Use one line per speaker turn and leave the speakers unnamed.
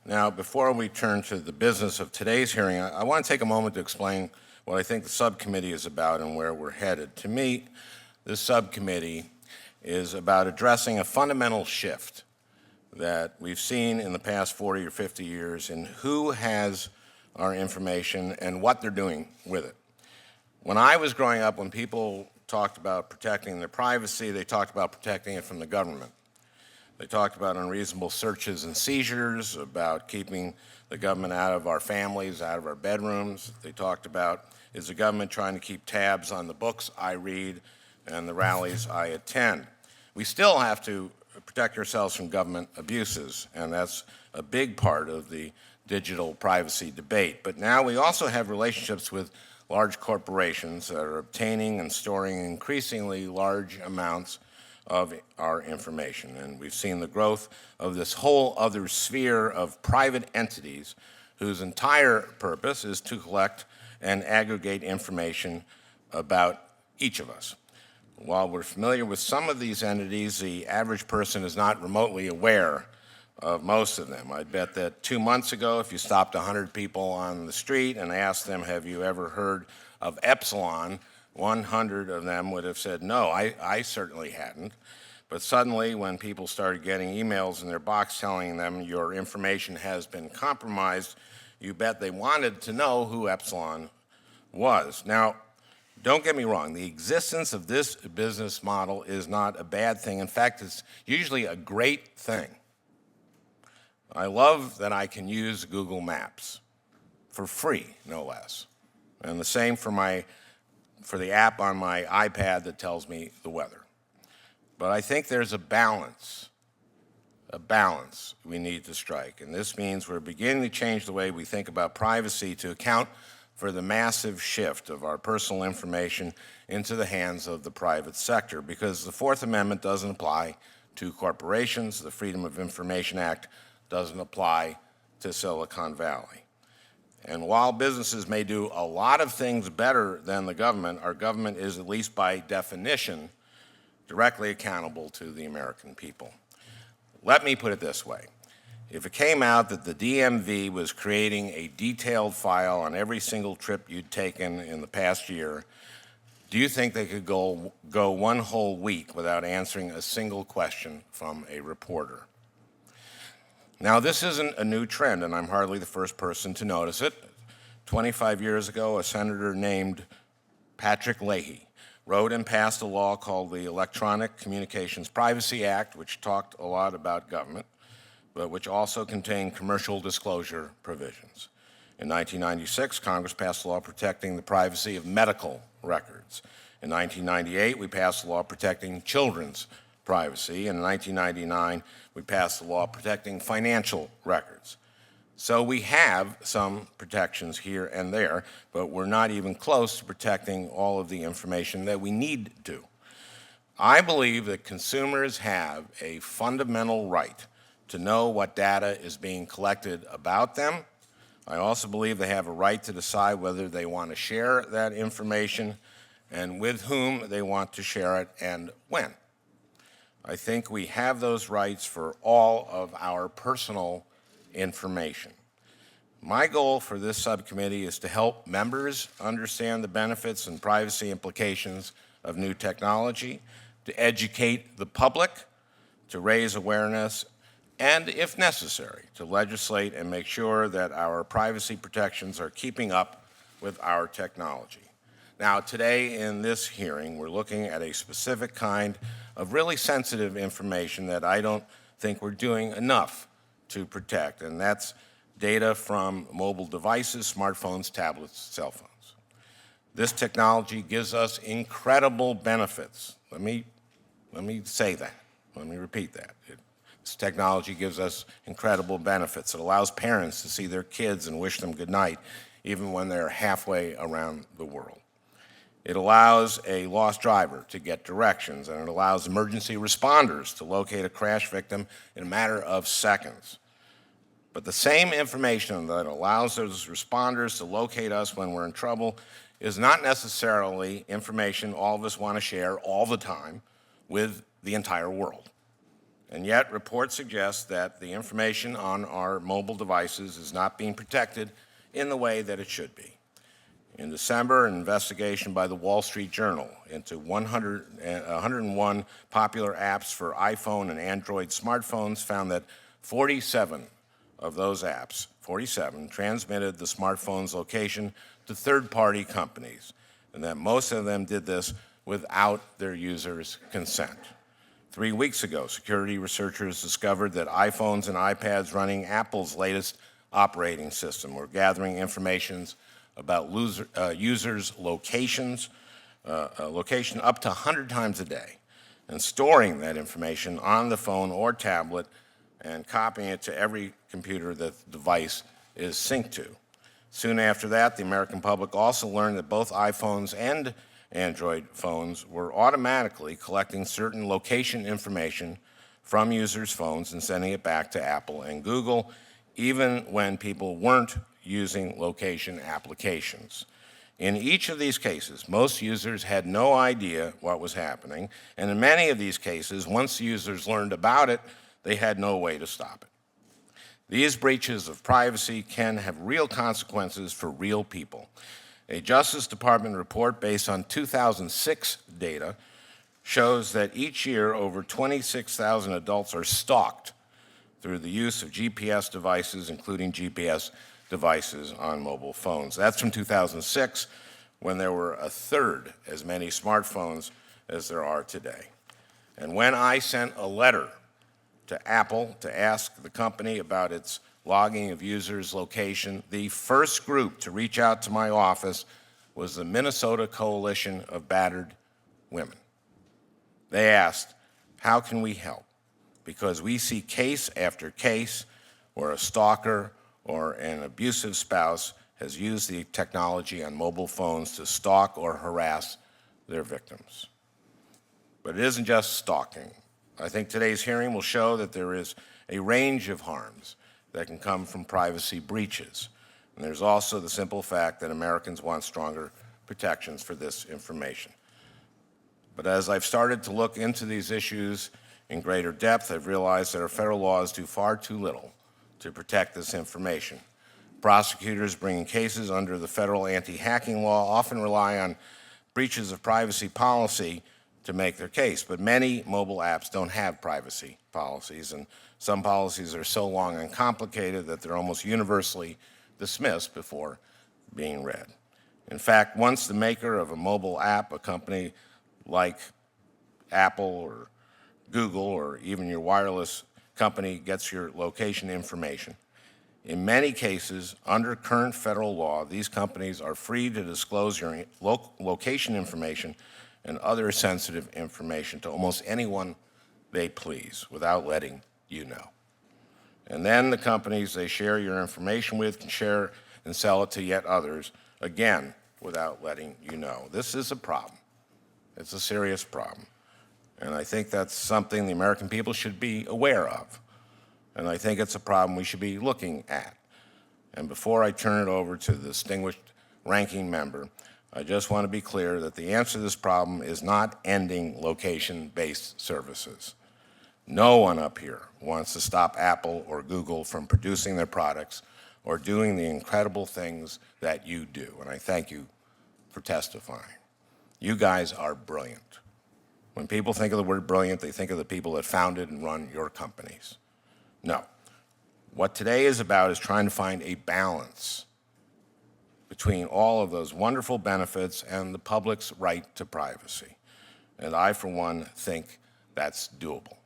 Now, before we turn to the business of today's hearing, I want to take a moment to explain what I think the subcommittee is about and where we're headed. To me, this subcommittee is about addressing a fundamental shift that we've seen in the past 40 or 50 years in who has our information and what they're doing with it. When I was growing up, when people talked about protecting their privacy, they talked about protecting it from the government. They talked about unreasonable searches and seizures, about keeping the government out of our families, out of our bedrooms. They talked about, is the government trying to keep tabs on the books I read and the rallies I attend? We still have to protect ourselves from government abuses, and that's a big part of the digital privacy debate. But now we also have relationships with large corporations that are obtaining and storing increasingly large amounts of our information. And we've seen the growth of this whole other sphere of private entities whose entire purpose is to collect and aggregate information about each of us. While we're familiar with some of these entities, the average person is not remotely aware of most of them. I bet that 2 months ago, if you stopped 100 people on the street and asked them, have you ever heard of Epsilon, 100 of them would have said, no, I certainly hadn't. But suddenly, when people started getting emails in their box telling them your information has been compromised, you bet they wanted to know who Epsilon was. Now, don't get me wrong, the existence of this business model is not a bad thing. In fact, it's usually a great thing. I love that I can use Google Maps for free, no less. And the same for the app on my iPad that tells me the weather. But I think there's a balance we need to strike. And this means we're beginning to change the way we think about privacy to account for the massive shift of our personal information into the hands of the private sector, because the Fourth Amendment doesn't apply to corporations, the Freedom of Information Act doesn't apply to Silicon Valley. And while businesses may do a lot of things better than the government, our government is, at least by definition, directly accountable to the American people. Let me put it this way. If it came out that the DMV was creating a detailed file on every single trip you'd taken in the past year, do you think they could go one whole week without answering a single question from a reporter? Now, this isn't a new trend, and I'm hardly the first person to notice it. 25 years ago, a senator named Patrick Leahy wrote and passed a law called the Electronic Communications Privacy Act, which talked a lot about government, but which also contained commercial disclosure provisions. In 1996, Congress passed a law protecting the privacy of medical records. In 1998, we passed a law protecting children's privacy. And in 1999, we passed a law protecting financial records. So we have some protections here and there, but we're not even close to protecting all of the information that we need to. I believe that consumers have a fundamental right to know what data is being collected about them. I also believe they have a right to decide whether they want to share that information and with whom they want to share it and when. I think we have those rights for all of our personal information. My goal for this subcommittee is to help members understand the benefits and privacy implications of new technology, to educate the public, to raise awareness, and, if necessary, to legislate and make sure that our privacy protections are keeping up with our technology. Now, today in this hearing, we're looking at a specific kind of really sensitive information that I don't think we're doing enough to protect, and that's data from mobile devices, smartphones, tablets, cell phones. This technology gives us incredible benefits. Let me say that. Let me repeat that. This technology gives us incredible benefits. It allows parents to see their kids and wish them good night, even when they're halfway around the world. It allows a lost driver to get directions, and it allows emergency responders to locate a crash victim in a matter of seconds. But the same information that allows those responders to locate us when we're in trouble is not necessarily information all of us want to share all the time with the entire world. And yet, reports suggest that the information on our mobile devices is not being protected in the way that it should be. In December, an investigation by the Wall Street Journal into 101 popular apps for iPhone and Android smartphones found that 47 of those apps, 47, transmitted the smartphone's location to third-party companies, and that most of them did this without their users' consent. 3 weeks ago, security researchers discovered that iPhones and iPads running Apple's latest operating system were gathering information about users' location up to 100 times a day, and storing that information on the phone or tablet and copying it to every computer that the device is synced to. Soon after that, the American public also learned that both iPhones and Android phones were automatically collecting certain location information from users' phones and sending it back to Apple and Google, even when people weren't using location applications. In each of these cases, most users had no idea what was happening, and in many of these cases, once the users learned about it, they had no way to stop it. These breaches of privacy can have real consequences for real people. A Justice Department report based on 2006 data shows that each year over 26,000 adults are stalked through the use of GPS devices, including GPS devices on mobile phones. That's from 2006, when there were a third as many smartphones as there are today. And when I sent a letter to Apple to ask the company about its logging of users' location, the first group to reach out to my office was the Minnesota Coalition of Battered Women. They asked, how can we help? Because we see case after case where a stalker or an abusive spouse has used the technology on mobile phones to stalk or harass their victims. But it isn't just stalking. I think today's hearing will show that there is a range of harms that can come from privacy breaches. And there's also the simple fact that Americans want stronger protections for this information. But as I've started to look into these issues in greater depth, I've realized that our federal laws do far too little to protect this information. Prosecutors bringing cases under the federal anti-hacking law often rely on breaches of privacy policy to make their case, but many mobile apps don't have privacy policies, and some policies are so long and complicated that they're almost universally dismissed before being read. In fact, once the maker of a mobile app, a company like Apple or Google or even your wireless company, gets your location information, in many cases, under current federal law, these companies are free to disclose your location information and other sensitive information to almost anyone they please without letting you know. And then the companies they share your information with can share and sell it to yet others, again, without letting you know. This is a problem. It's a serious problem. And I think that's something the American people should be aware of. And I think it's a problem we should be looking at. And before I turn it over to the distinguished ranking member, I just want to be clear that the answer to this problem is not ending location-based services. No one up here wants to stop Apple or Google from producing their products or doing the incredible things that you do. And I thank you for testifying. You guys are brilliant. When people think of the word brilliant, they think of the people that founded and run your companies. No. What today is about is trying to find a balance between all of those wonderful benefits and the public's right to privacy. And I, for one, think that's doable.